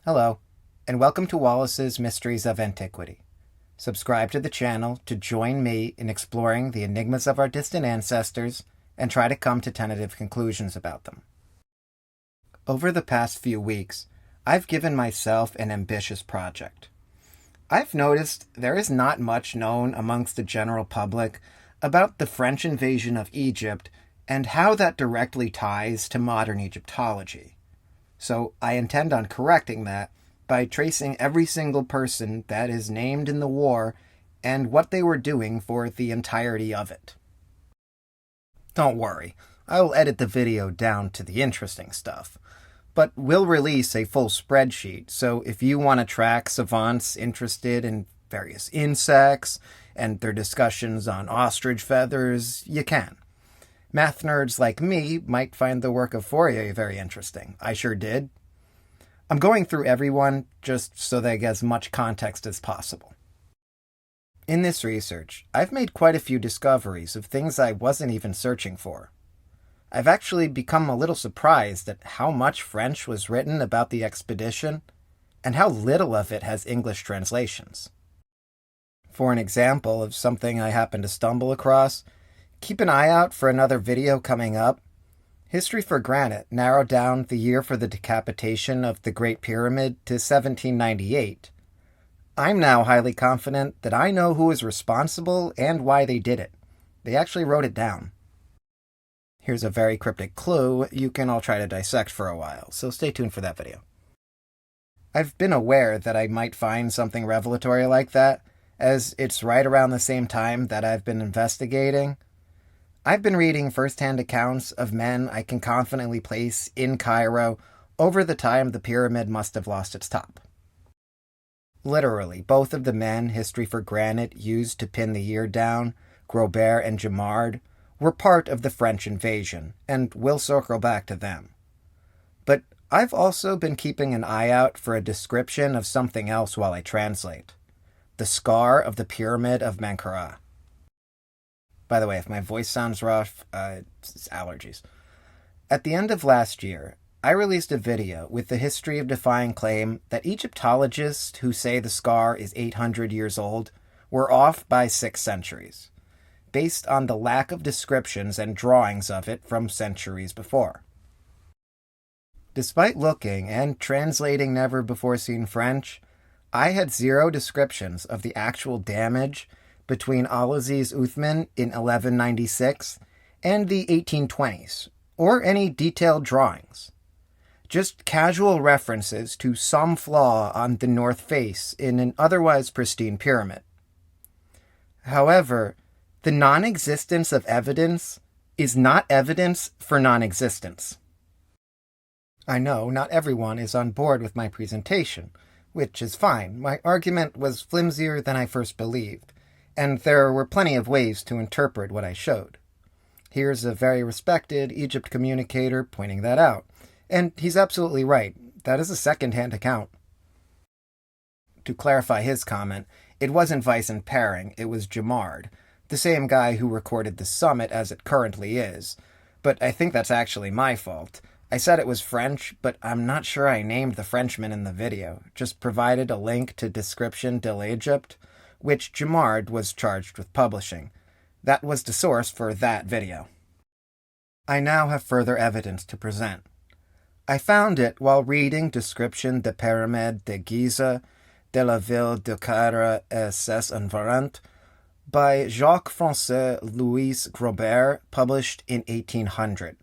Hello, and welcome to Wallace's Mysteries of Antiquity. Subscribe to the channel to join me in exploring the enigmas of our distant ancestors and try to come to tentative conclusions about them. Over the past few weeks, I've given myself an ambitious project. I've noticed there is not much known amongst the general public about the French invasion of Egypt and how that directly ties to modern Egyptology. So I intend on correcting that by tracing every single person that is named in the war and what they were doing for the entirety of it. Don't worry, I will edit the video down to the interesting stuff, but we'll release a full spreadsheet, so if you want to track savants interested in various insects and their discussions on ostrich feathers, you can. Math nerds like me might find the work of Fourier very interesting. I sure did. I'm going through everyone just so they get as much context as possible. In this research, I've made quite a few discoveries of things I wasn't even searching for. I've actually become a little surprised at how much French was written about the expedition and how little of it has English translations. For an example of something I happened to stumble across, keep an eye out for another video coming up. History for Granite narrowed down the year for the decapitation of the Great Pyramid to 1798. I'm now highly confident that I know who was responsible and why they did it. They actually wrote it down. Here's a very cryptic clue you can all try to dissect for a while, so stay tuned for that video. I've been aware that I might find something revelatory like that, as it's right around the same time that I've been investigating. I've been reading first-hand accounts of men I can confidently place in Cairo over the time the pyramid must have lost its top. Literally, both of the men History for Granite used to pin the year down, Grobert and Murad, were part of the French invasion, and we'll circle back to them. But I've also been keeping an eye out for a description of something else while I translate. The scar of the Pyramid of Menkaure. By the way, if my voice sounds rough, it's allergies. At the end of last year, I released a video with the history of defying claim that Egyptologists who say the scar is 800 years old were off by 6 centuries, based on the lack of descriptions and drawings of it from centuries before. Despite looking and translating never-before-seen French, I had 0 descriptions of the actual damage between Al-Aziz Uthman in 1196 and the 1820s, or any detailed drawings. Just casual references to some flaw on the north face in an otherwise pristine pyramid. However, the non-existence of evidence is not evidence for non-existence. I know not everyone is on board with my presentation, which is fine. My argument was flimsier than I first believed, and there were plenty of ways to interpret what I showed. Here's a very respected Egypt communicator pointing that out, and he's absolutely right. That is a second-hand account. To clarify his comment, it wasn't Weiss and Paring, it was Murad, the same guy who recorded the summit as it currently is, but I think that's actually my fault. I said it was French, but I'm not sure I named the Frenchman in the video, just provided a link to Description de l'Egypte, which Murad was charged with publishing. That was the source for that video. I now have further evidence to present. I found it while reading Description des Pyramides de Gizeh, de la ville de Cairo et ses environs, by Jacques-François Louis Grobert, published in 1800.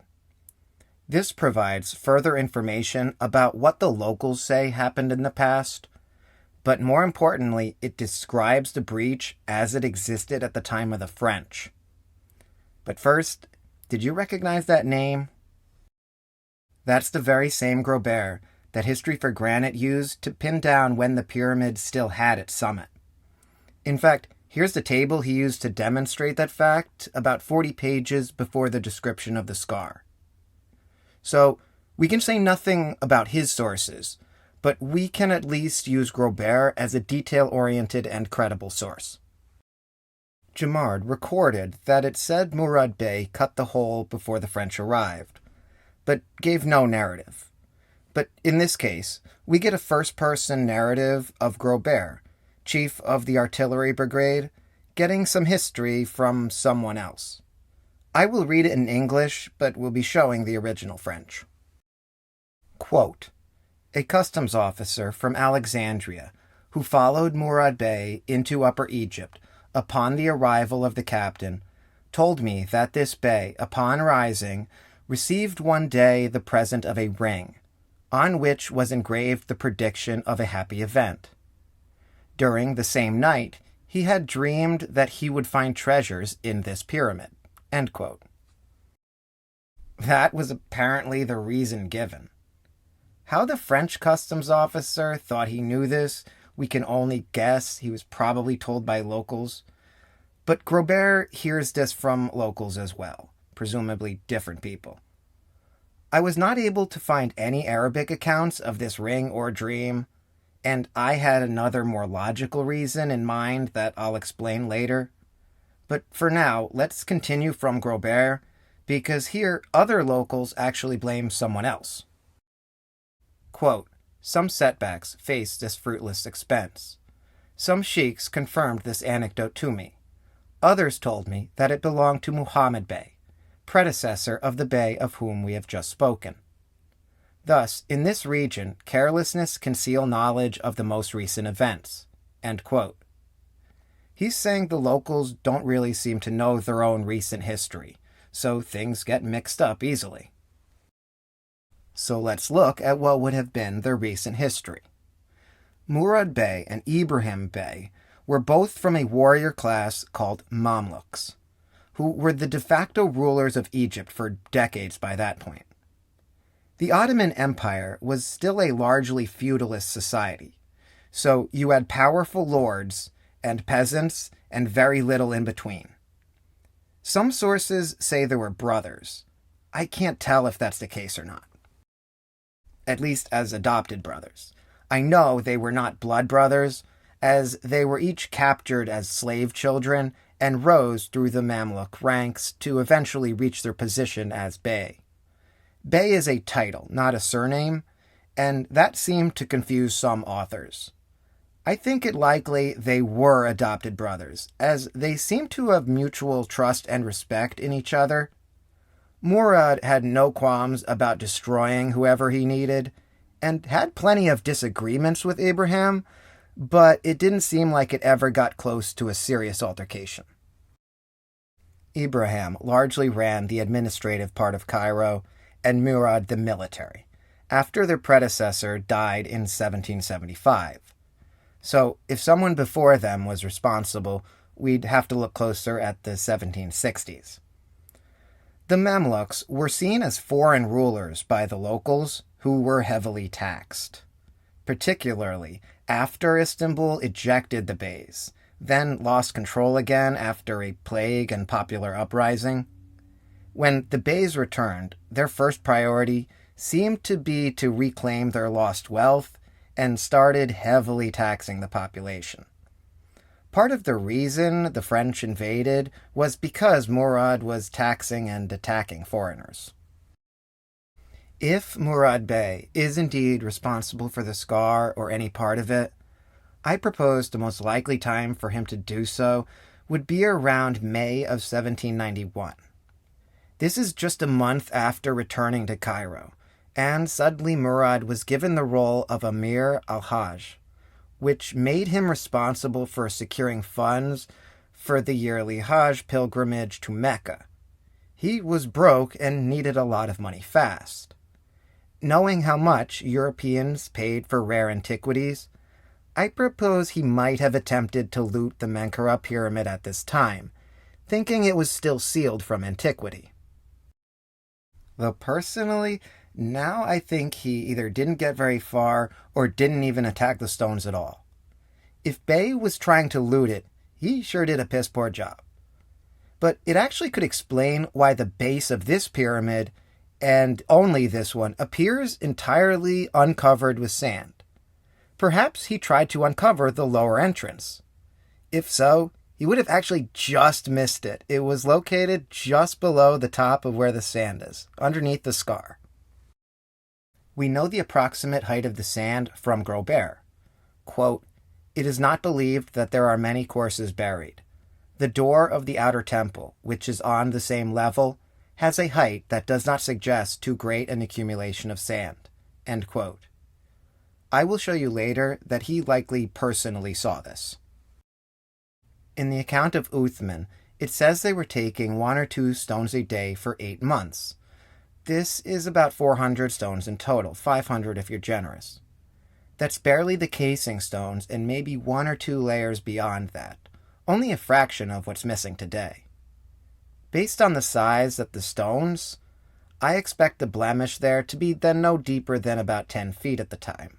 This provides further information about what the locals say happened in the past, but more importantly, it describes the breach as it existed at the time of the French. But first, did you recognize that name? That's the very same Grobert that History for Granite used to pin down when the pyramid still had its summit. In fact, here's the table he used to demonstrate that fact about 40 pages before the description of the scar. So, we can say nothing about his sources, but we can at least use Grobert as a detail-oriented and credible source. Murad recorded that it said Murad Bey cut the hole before the French arrived, but gave no narrative. But in this case, we get a first-person narrative of Grobert, chief of the artillery brigade, getting some history from someone else. I will read it in English, but will be showing the original French. Quote, "A customs officer from Alexandria, who followed Murad Bey into Upper Egypt upon the arrival of the captain, told me that this bey, upon rising, received one day the present of a ring, on which was engraved the prediction of a happy event. During the same night, he had dreamed that he would find treasures in this pyramid." End quote. That was apparently the reason given. How the French customs officer thought he knew this, we can only guess. He was probably told by locals. But Grobert hears this from locals as well, presumably different people. I was not able to find any Arabic accounts of this ring or dream, and I had another more logical reason in mind that I'll explain later. But for now, let's continue from Grobert, because here other locals actually blame someone else. Quote, "Some setbacks faced this fruitless expense. Some sheiks confirmed this anecdote to me. Others told me that it belonged to Muhammad Bey, predecessor of the Bey of whom we have just spoken. Thus, in this region, carelessness conceal knowledge of the most recent events." End quote. He's saying the locals don't really seem to know their own recent history, so things get mixed up easily. So let's look at what would have been their recent history. Murad Bey and Ibrahim Bey were both from a warrior class called Mamluks, who were the de facto rulers of Egypt for decades by that point. The Ottoman Empire was still a largely feudalist society, so you had powerful lords and peasants and very little in between. Some sources say there were brothers. I can't tell if that's the case or not. At least as adopted brothers. I know they were not blood brothers, as they were each captured as slave children and rose through the Mamluk ranks to eventually reach their position as Bey. Bey is a title, not a surname, and that seemed to confuse some authors. I think it likely they were adopted brothers, as they seem to have mutual trust and respect in each other. Murad had no qualms about destroying whoever he needed, and had plenty of disagreements with Ibrahim, but it didn't seem like it ever got close to a serious altercation. Ibrahim largely ran the administrative part of Cairo, and Murad the military, after their predecessor died in 1775. So if someone before them was responsible, we'd have to look closer at the 1760s. The Mamluks were seen as foreign rulers by the locals, who were heavily taxed, particularly after Istanbul ejected the Beys, then lost control again after a plague and popular uprising. When the Beys returned, their first priority seemed to be to reclaim their lost wealth and started heavily taxing the population. Part of the reason the French invaded was because Murad was taxing and attacking foreigners. If Murad Bey is indeed responsible for the scar or any part of it, I propose the most likely time for him to do so would be around May of 1791. This is just a month after returning to Cairo, and suddenly Murad was given the role of Amir al-Hajj, which made him responsible for securing funds for the yearly Hajj pilgrimage to Mecca. He was broke and needed a lot of money fast. Knowing how much Europeans paid for rare antiquities, I propose he might have attempted to loot the Menkaure pyramid at this time, thinking it was still sealed from antiquity. Though personally, now I think he either didn't get very far or didn't even attack the stones at all. If Bey was trying to loot it, he sure did a piss-poor job. But it actually could explain why the base of this pyramid, and only this one, appears entirely uncovered with sand. Perhaps he tried to uncover the lower entrance. If so, he would have actually just missed it. It was located just below the top of where the sand is, underneath the scar. We know the approximate height of the sand from Grobert. Quote, "It is not believed that there are many courses buried. The door of the outer temple, which is on the same level, has a height that does not suggest too great an accumulation of sand." End quote. I will show you later that he likely personally saw this. In the account of Uthman, it says they were taking 1 or 2 stones a day for 8 months. This is about 400 stones in total, 500 if you're generous. That's barely the casing stones and maybe 1 or 2 layers beyond that, only a fraction of what's missing today. Based on the size of the stones, I expect the blemish there to be then no deeper than about 10 feet at the time.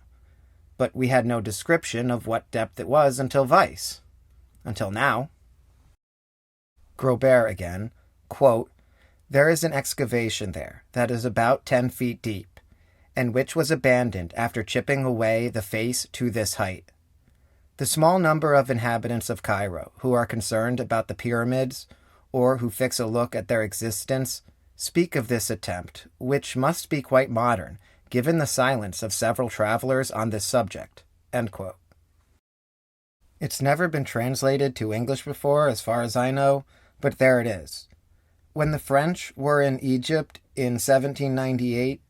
But we had no description of what depth it was until Weiss. Until now. Grobert again, quote, "There is an excavation there that is about 10 feet deep, and which was abandoned after chipping away the face to this height. The small number of inhabitants of Cairo who are concerned about the pyramids, or who fix a look at their existence, speak of this attempt, which must be quite modern, given the silence of several travelers on this subject." End quote. It's never been translated to English before, as far as I know, but there it is. When the French were in Egypt in 1798,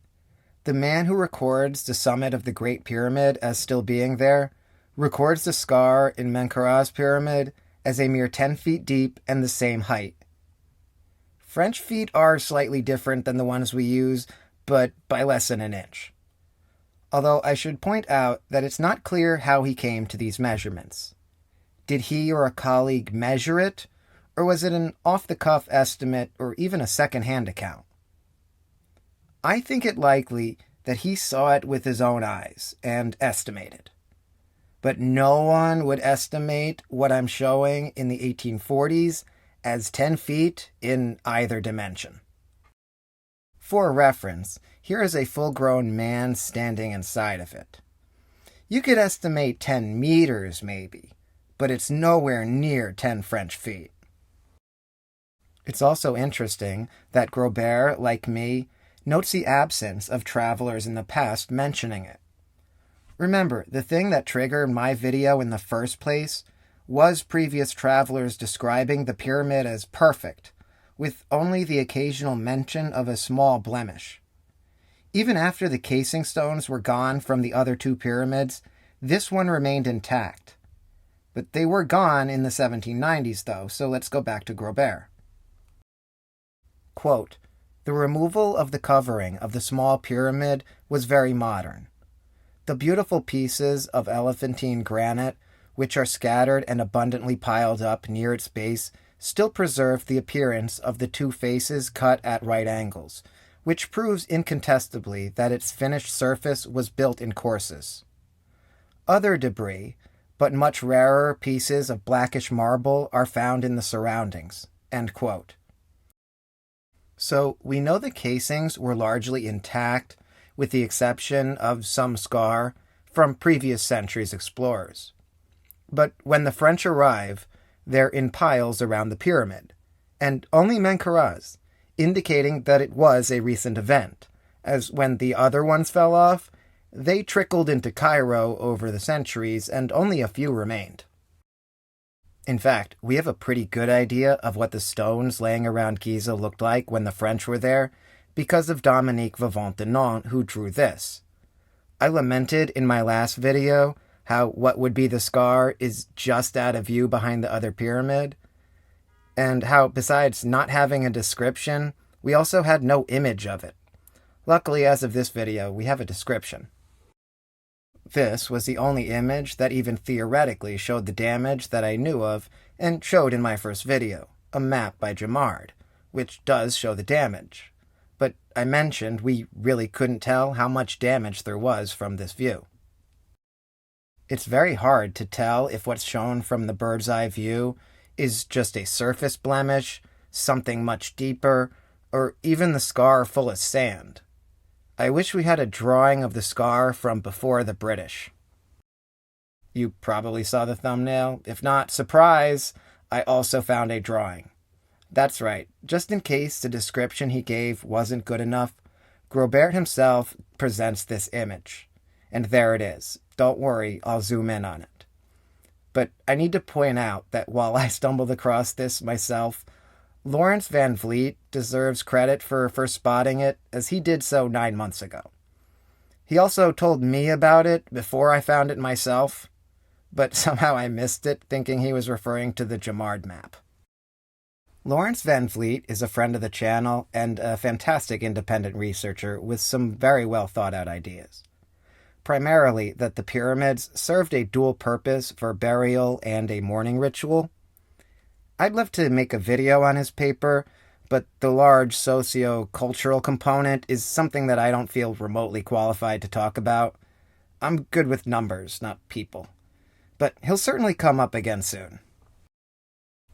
the man who records the summit of the Great Pyramid as still being there records the scar in Menkaure's pyramid as a mere 10 feet deep and the same height. French feet are slightly different than the ones we use, but by less than an inch. Although I should point out that it's not clear how he came to these measurements. Did he or a colleague measure it, or was it an off-the-cuff estimate or even a second-hand account? I think it likely that he saw it with his own eyes and estimated. But no one would estimate what I'm showing in the 1840s as 10 feet in either dimension. For reference, here is a full-grown man standing inside of it. You could estimate 10 meters maybe, but it's nowhere near 10 French feet. It's also interesting that Grobert, like me, notes the absence of travelers in the past mentioning it. Remember, the thing that triggered my video in the first place was previous travelers describing the pyramid as perfect, with only the occasional mention of a small blemish. Even after the casing stones were gone from the other 2 pyramids, this one remained intact. But they were gone in the 1790s, though, so let's go back to Grobert. Quote, "The removal of the covering of the small pyramid was very modern. The beautiful pieces of elephantine granite, which are scattered and abundantly piled up near its base, still preserve the appearance of the 2 faces cut at right angles, which proves incontestably that its finished surface was built in courses. Other debris, but much rarer pieces of blackish marble, are found in the surroundings." End quote. So we know the casings were largely intact, with the exception of some scar from previous centuries' explorers. But when the French arrive, they're in piles around the pyramid, and only Menkaure's, indicating that it was a recent event, as when the other ones fell off, they trickled into Cairo over the centuries and only a few remained. In fact, we have a pretty good idea of what the stones laying around Giza looked like when the French were there because of Dominique Vivant de Nantes, who drew this. I lamented in my last video how what would be the scar is just out of view behind the other pyramid, and how besides not having a description, we also had no image of it. Luckily, as of this video, we have a description. This was the only image that even theoretically showed the damage that I knew of and showed in my first video, a map by Jamard, which does show the damage. But I mentioned we really couldn't tell how much damage there was from this view. It's very hard to tell if what's shown from the bird's eye view is just a surface blemish, something much deeper, or even the scar full of sand. I wish we had a drawing of the scar from before the British. You probably saw the thumbnail. If not, surprise, I also found a drawing. That's right, just in case the description he gave wasn't good enough, Grobert himself presents this image. And there it is. Don't worry, I'll zoom in on it. But I need to point out that while I stumbled across this myself, Lawrence Van Vliet deserves credit for first spotting it, as he did so 9 months ago. He also told me about it before I found it myself, but somehow I missed it, thinking he was referring to the Jamard map. Lawrence Van Vliet is a friend of the channel and a fantastic independent researcher with some very well thought out ideas. Primarily that the pyramids served a dual purpose for burial and a mourning ritual. I'd love to make a video on his paper, but the large socio-cultural component is something that I don't feel remotely qualified to talk about. I'm good with numbers, not people. But he'll certainly come up again soon.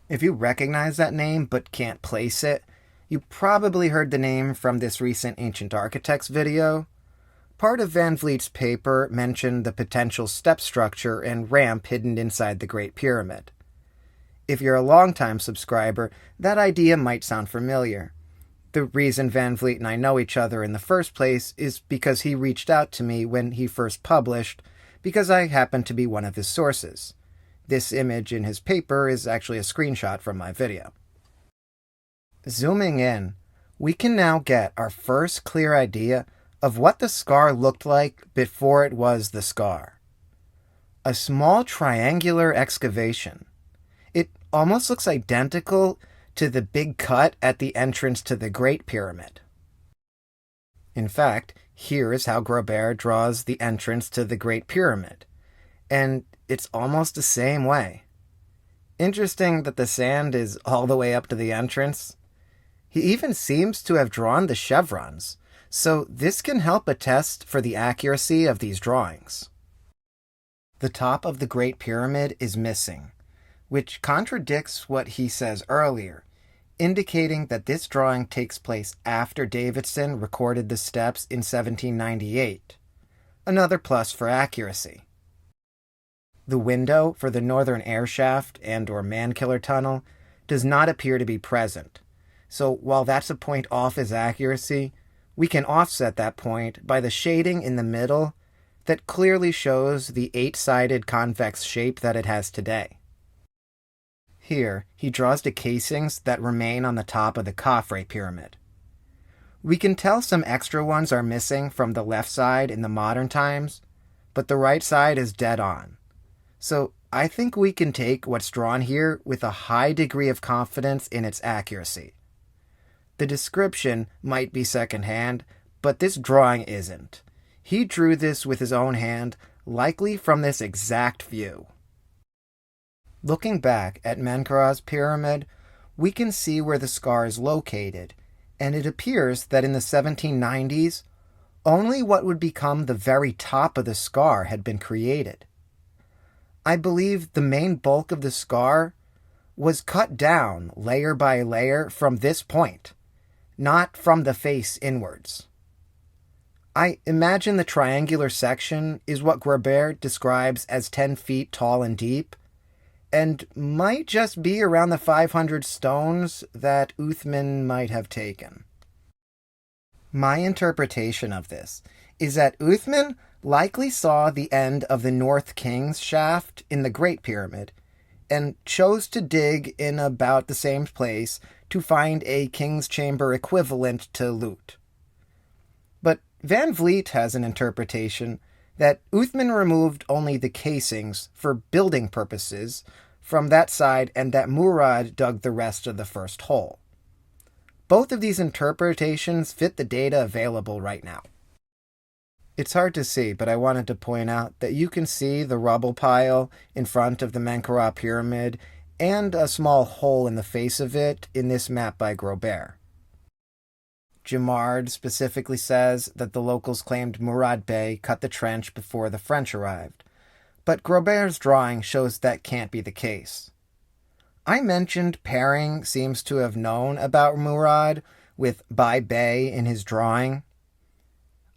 If you recognize that name but can't place it, you probably heard the name from this recent Ancient Architects video. Part of Van Vliet's paper mentioned the potential step structure and ramp hidden inside the Great Pyramid. If you're a longtime subscriber, that idea might sound familiar. The reason Van Vliet and I know each other in the first place is because he reached out to me when he first published, because I happen to be one of his sources. This image in his paper is actually a screenshot from my video. Zooming in, we can now get our first clear idea of what the scar looked like before it was the scar. A small triangular excavation. It almost looks identical to the big cut at the entrance to the Great Pyramid. In fact, here is how Grobert draws the entrance to the Great Pyramid, and it's almost the same way. Interesting that the sand is all the way up to the entrance. He even seems to have drawn the chevrons, so this can help attest for the accuracy of these drawings. The top of the Great Pyramid is missing, which contradicts what he says earlier, indicating that this drawing takes place after Davidson recorded the steps in 1798. Another plus for accuracy. The window for the northern air shaft and/or man-killer tunnel does not appear to be present, so while that's a point off his accuracy, we can offset that point by the shading in the middle that clearly shows the 8-sided convex shape that it has today. Here, he draws the casings that remain on the top of the Khafre pyramid. We can tell some extra ones are missing from the left side in the modern times, but the right side is dead on. So I think we can take what's drawn here with a high degree of confidence in its accuracy. The description might be secondhand, but this drawing isn't. He drew this with his own hand, likely from this exact view. Looking back at Menkaure's pyramid, we can see where the scar is located, and it appears that in the 1790s, only what would become the very top of the scar had been created. I believe the main bulk of the scar was cut down layer by layer from this point, not from the face inwards. I imagine the triangular section is what Grobert describes as 10 feet tall and deep, and might just be around the 500 stones that Uthman might have taken. My interpretation of this is that Uthman likely saw the end of the North King's shaft in the Great Pyramid, and chose to dig in about the same place to find a King's Chamber equivalent to loot. But Van Vliet has an interpretation that Uthman removed only the casings for building purposes from that side and that Murad dug the rest of the first hole. Both of these interpretations fit the data available right now. It's hard to see, but I wanted to point out that you can see the rubble pile in front of the Menkaure pyramid and a small hole in the face of it in this map by Grobert. Jamard specifically says that the locals claimed Murad Bey cut the trench before the French arrived, but Grobert's drawing shows that can't be the case. I mentioned Paring seems to have known about Murad with by Bey in his drawing.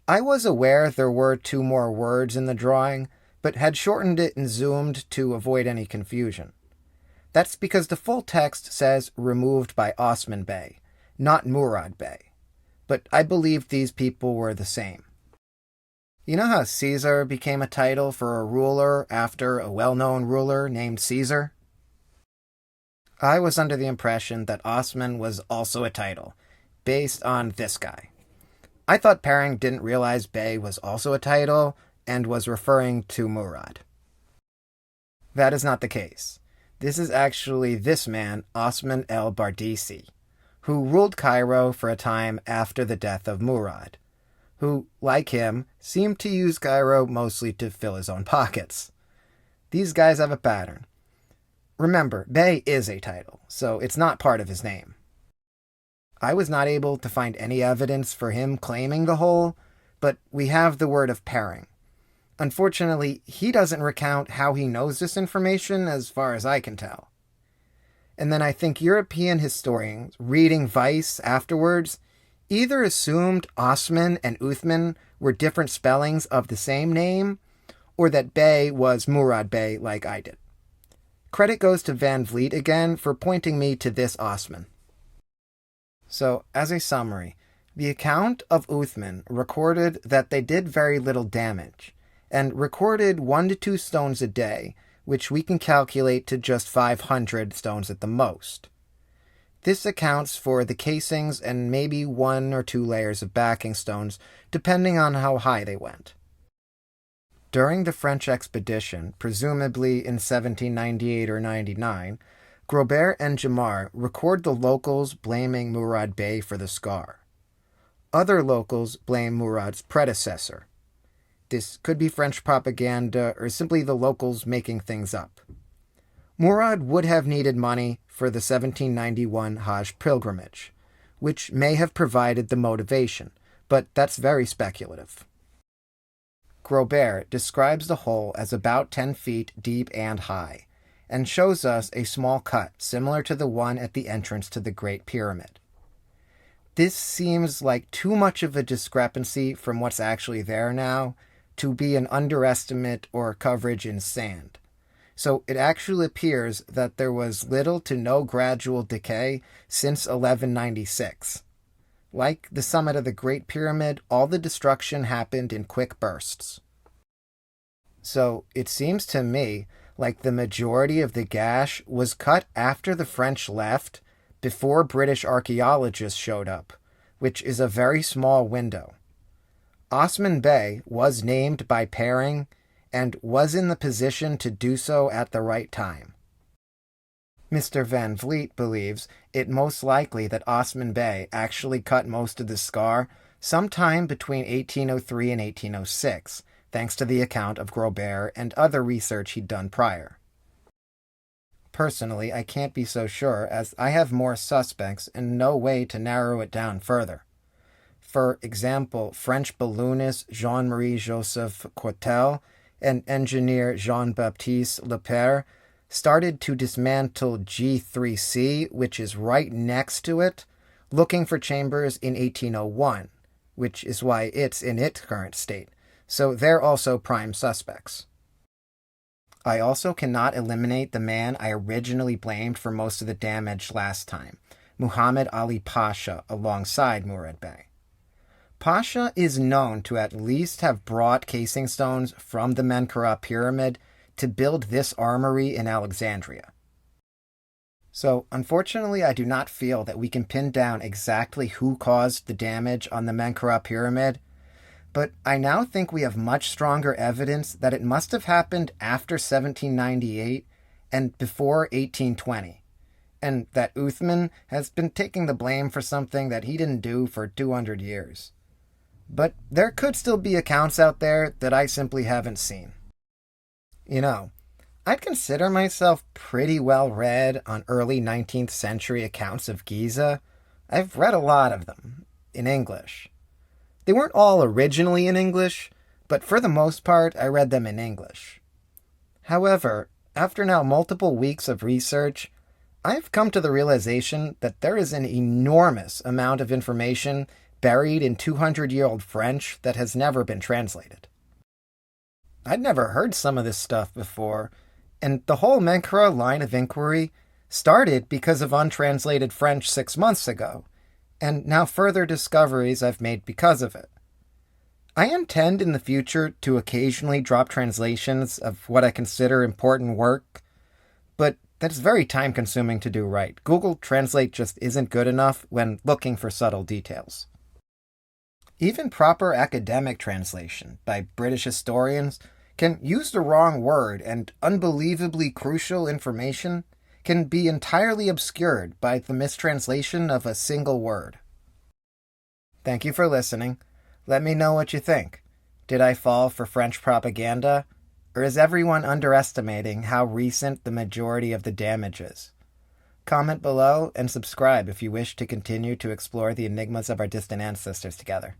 I was aware there were 2 more words in the drawing, but had shortened it and zoomed to avoid any confusion. That's because the full text says removed by Osman Bey, not Murad Bey. but I believed these people were the same. You know how Caesar became a title for a ruler after a well-known ruler named Caesar? I was under the impression that Osman was also a title, based on this guy. I thought Pering didn't realize Bey was also a title and was referring to Murad. That is not the case. This is actually this man, Osman el-Bardisi, who ruled Cairo for a time after the death of Murad, who, like him, seemed to use Cairo mostly to fill his own pockets. These guys have a pattern. Remember, Bey is a title, so it's not part of his name. I was not able to find any evidence for him claiming the whole, but we have the word of Pering. Unfortunately, he doesn't recount how he knows this information as far as I can tell. And then I think European historians, reading Vice afterwards, either assumed Osman and Uthman were different spellings of the same name, or that Bey was Murad Bey like I did. Credit goes to Van Vliet again for pointing me to this Osman. So, as a summary, the account of Uthman recorded that they did very little damage, and recorded 1 to 2 stones a day, which we can calculate to just 500 stones at the most. This accounts for the casings and maybe 1 or 2 layers of backing stones, depending on how high they went. During the French expedition, presumably in 1798 or 99, Grobert and Jamar record the locals blaming Murad Bey for the scar. Other locals blame Murad's predecessor. This could be French propaganda or simply the locals making things up. Murad would have needed money for the 1791 Hajj pilgrimage, which may have provided the motivation, but that's very speculative. Grobert describes the hole as about 10 feet deep and high, and shows us a small cut similar to the one at the entrance to the Great Pyramid. This seems like too much of a discrepancy from what's actually there now to be an underestimate or coverage in sand. So it actually appears that there was little to no gradual decay since 1196. Like the summit of the Great Pyramid, all the destruction happened in quick bursts. So it seems to me like the majority of the gash was cut after the French left, before British archaeologists showed up, which is a very small window. Osman Bey was named by Pering and was in the position to do so at the right time. Mr. Van Vliet believes it most likely that Osman Bey actually cut most of the scar sometime between 1803 and 1806, thanks to the account of Grobert and other research he'd done prior. Personally, I can't be so sure, as I have more suspects and no way to narrow it down further. For example, French balloonist Jean-Marie Joseph Courtel and engineer Jean-Baptiste Lepere started to dismantle G3C, which is right next to it, looking for chambers in 1801, which is why it's in its current state, so they're also prime suspects. I also cannot eliminate the man I originally blamed for most of the damage last time, Muhammad Ali Pasha, alongside Murad Bey. Pasha is known to at least have brought casing stones from the Menkaure pyramid to build this armory in Alexandria. So, unfortunately, I do not feel that we can pin down exactly who caused the damage on the Menkaure pyramid, but I now think we have much stronger evidence that it must have happened after 1798 and before 1820, and that Uthman has been taking the blame for something that he didn't do for 200 years. But there could still be accounts out there that I simply haven't seen. You know, I'd consider myself pretty well read on early 19th century accounts of Giza. I've read a lot of them, in English. They weren't all originally in English, but for the most part, I read them in English. However, after now multiple weeks of research, I've come to the realization that there is an enormous amount of information buried in 200-year-old French that has never been translated. I'd never heard some of this stuff before, and the whole Menkaure line of inquiry started because of untranslated French 6 months ago, and now further discoveries I've made because of it. I intend in the future to occasionally drop translations of what I consider important work, but that's very time-consuming to do right. Google Translate just isn't good enough when looking for subtle details. Even proper academic translation by British historians can use the wrong word, and unbelievably crucial information can be entirely obscured by the mistranslation of a single word. Thank you for listening. Let me know what you think. Did I fall for French propaganda? Or is everyone underestimating how recent the majority of the damage is? Comment below and subscribe if you wish to continue to explore the enigmas of our distant ancestors together.